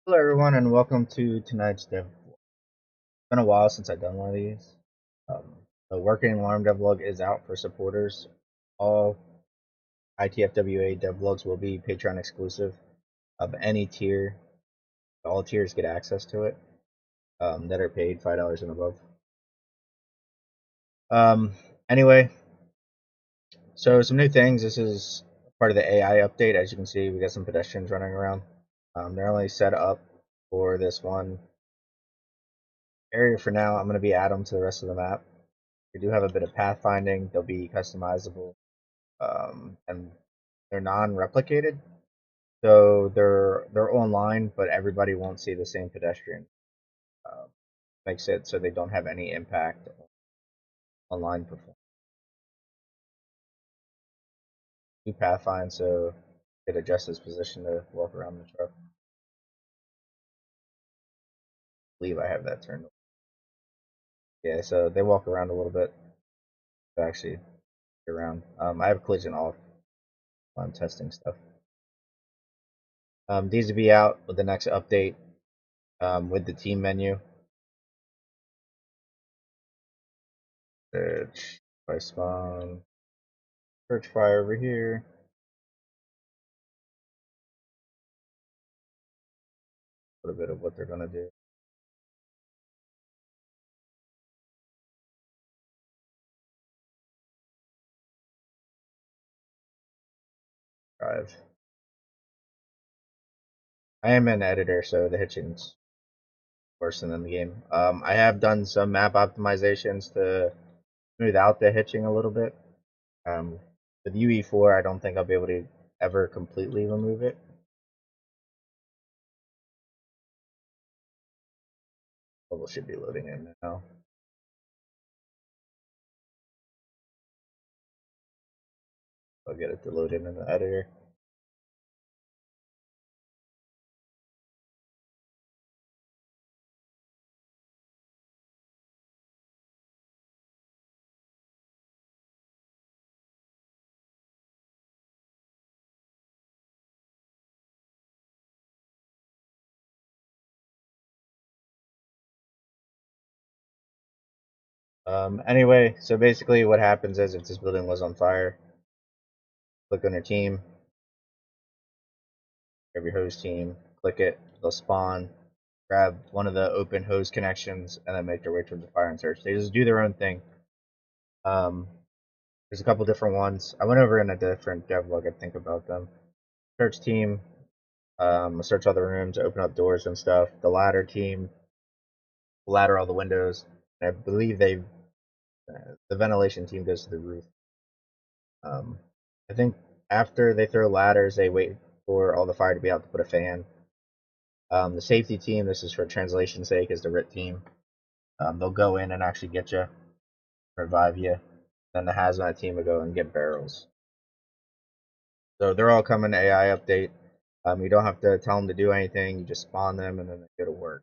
Hello, everyone, and welcome to tonight's dev. It's been a while since I've done one of these. Um, the working alarm devlog is out for supporters. All ITFWA devlogs will be Patreon exclusive of any tier. All tiers get access to it that are paid $5 and above. Um, anyway, so some new things. This is part of the AI update. As you can see, we got some pedestrians running around. They're only set up for this one area for now. I'm going to be add them to the rest of the map. We do have a bit of pathfinding. They'll be customizable, and they're non-replicated, so they're online, but everybody won't see the same pedestrian. Makes it so they don't have any impact on online performance. Do pathfind, so it adjusts his position to walk around the truck. I believe I have that turned on. Yeah, so they walk around a little bit to actually get around. I have collision off while I'm testing stuff. These will be out with the next update with the team menu. Search by spawn. Search fire over here. A little bit of what they're gonna do. Drive. I am an editor, so the hitching's worse than in the game. I have done some map optimizations to smooth out the hitching a little bit. With UE4, I don't think I'll be able to ever completely remove it. Level should be loading in now. I'll get it to load in the editor. Anyway, so basically what happens is if this building was on fire, click on your team, grab your hose team, click it, they'll spawn, grab one of the open hose connections, and then make their way towards the fire and search. They just do their own thing. Um, there's a couple different ones. I went over in a different devlog, I think, about them. Search team, search all the rooms, open up doors and stuff. The ladder team, ladder all the windows. I believe the ventilation team goes to the roof. I think after they throw ladders, they wait for all the fire to be out to put a fan. The safety team, this is for translation's sake, is the RIT team. They'll go in and actually get you, revive you. Then the hazmat team will go and get barrels. So they're all coming to AI update. You don't have to tell them to do anything. You just spawn them and then they go to work.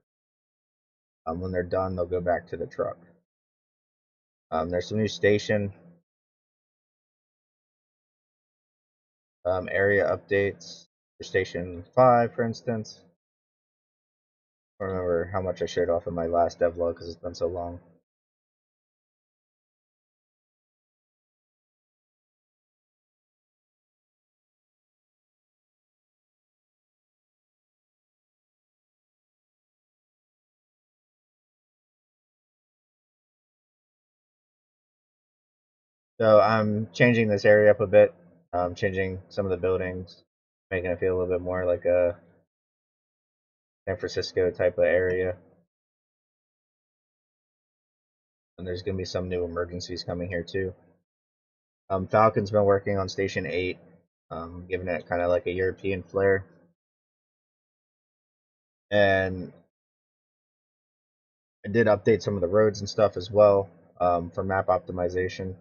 When they're done, they'll go back to the truck. There's some new station area updates for Station 5, for instance. I don't remember how much I showed off in my last devlog because it's been so long. So I'm changing this area up a bit. I'm changing some of the buildings, making it feel a little bit more like a San Francisco type of area. And there's going to be some new emergencies coming here too. Falcon's been working on Station 8, giving it kind of like a European flair. And I did update some of the roads and stuff as well for map optimization.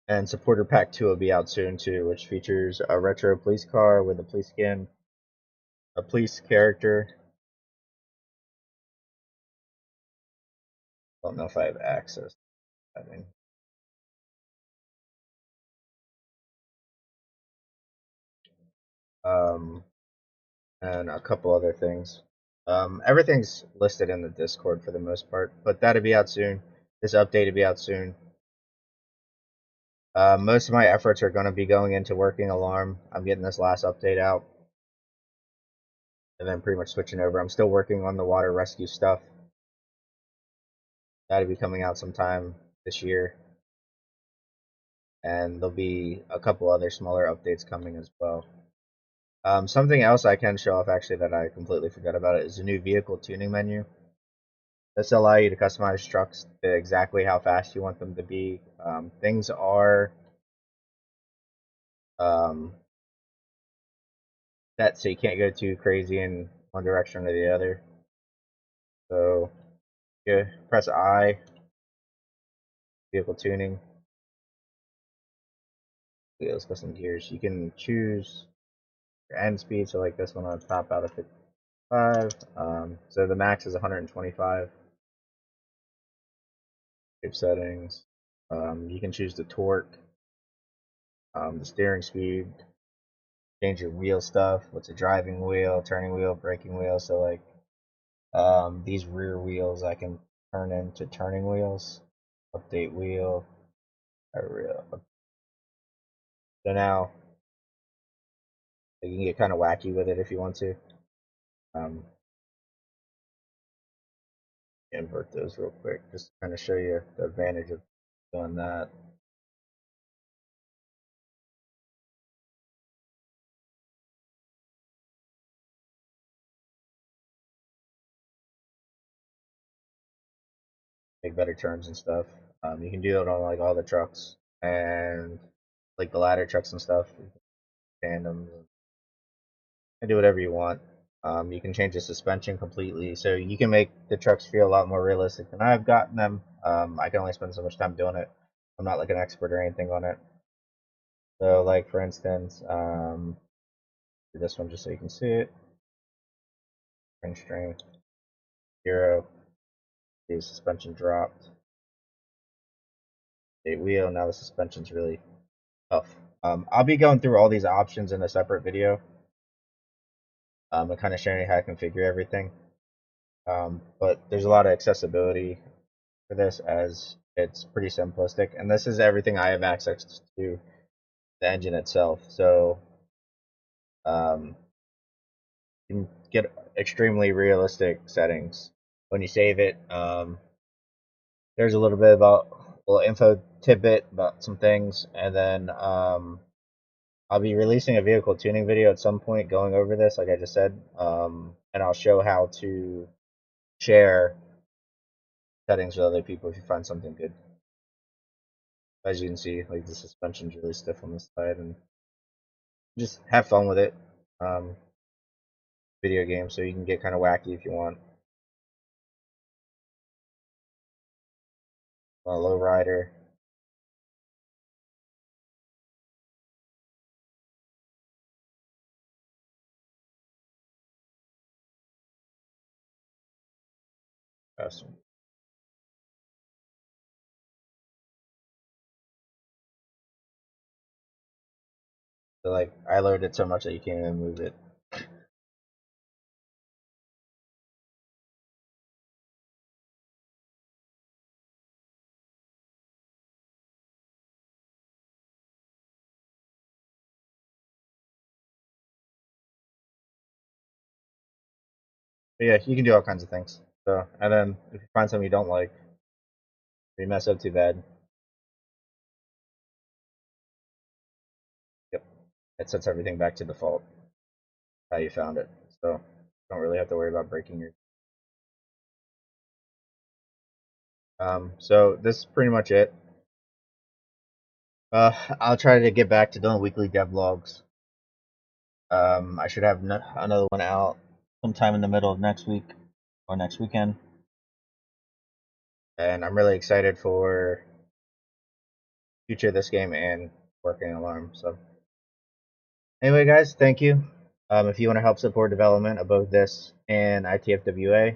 And Supporter Pack 2 will be out soon too, which features a retro police car with a police skin, a police character. Don't know if I have access. I mean, um, and a couple other things. Everything's listed in the Discord for the most part, but that'll be out soon. This update will be out soon. Most of my efforts are going to be going into working Alarm. I'm getting this last update out, and then pretty much switching over. I'm still working on the water rescue stuff. That'll be coming out sometime this year, and there'll be a couple other smaller updates coming as well. Something else I can show off actually that I completely forgot about it is the new vehicle tuning menu. This will allow you to customize trucks to exactly how fast you want them to be. Things are set so you can't go too crazy in one direction or the other. So you press I, vehicle tuning. Okay, let's go some gears. You can choose your end speed, so like this one on top out of 55. So the max is 125. Shape settings. You can choose the torque, the steering speed, change your wheel stuff. What's a driving wheel, turning wheel, braking wheel. So like these rear wheels I can turn into turning wheels. Update wheel. So now you can get kind of wacky with it if you want to. Invert those real quick, just to kind of show you the advantage of doing that. Make better turns and stuff. You can do it on like all the trucks and like the ladder trucks and stuff, tandems, and do whatever you want. You can change the suspension completely, so you can make the trucks feel a lot more realistic than I've gotten them. I can only spend so much time doing it. I'm not like an expert or anything on it. So, like for instance, do this one just so you can see it. Spring strength 0. The suspension dropped. A wheel. Now the suspension's really tough. I'll be going through all these options in a separate video. And kind of showing you how to configure everything. But there's a lot of accessibility for this as it's pretty simplistic. And this is everything I have access to the engine itself. So you can get extremely realistic settings. When you save it, there's a little bit about a little info tidbit about some things, and then I'll be releasing a vehicle tuning video at some point going over this, like I just said, and I'll show how to share settings with other people if you find something good. As you can see, like the suspension's really stiff on this side, and just have fun with it. Video game, so you can get kind of wacky if you want. Low rider. Custom. So like I loaded it so much that you can't even move it. But yeah, you can do all kinds of things. So, and then if you find something you don't like, if you mess up too bad, yep, it sets everything back to default how you found it. So don't really have to worry about breaking your. So this is pretty much it. I'll try to get back to doing weekly devlogs. I should have another one out sometime in the middle of next week or next weekend. And I'm really excited for future of this game and working alarm. So anyway, guys, thank you. If you want to help support development of both this and ITFWA,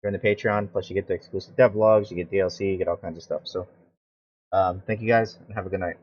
you're in the Patreon. Plus, you get the exclusive devlogs, you get DLC, you get all kinds of stuff. So thank you guys, and have a good night.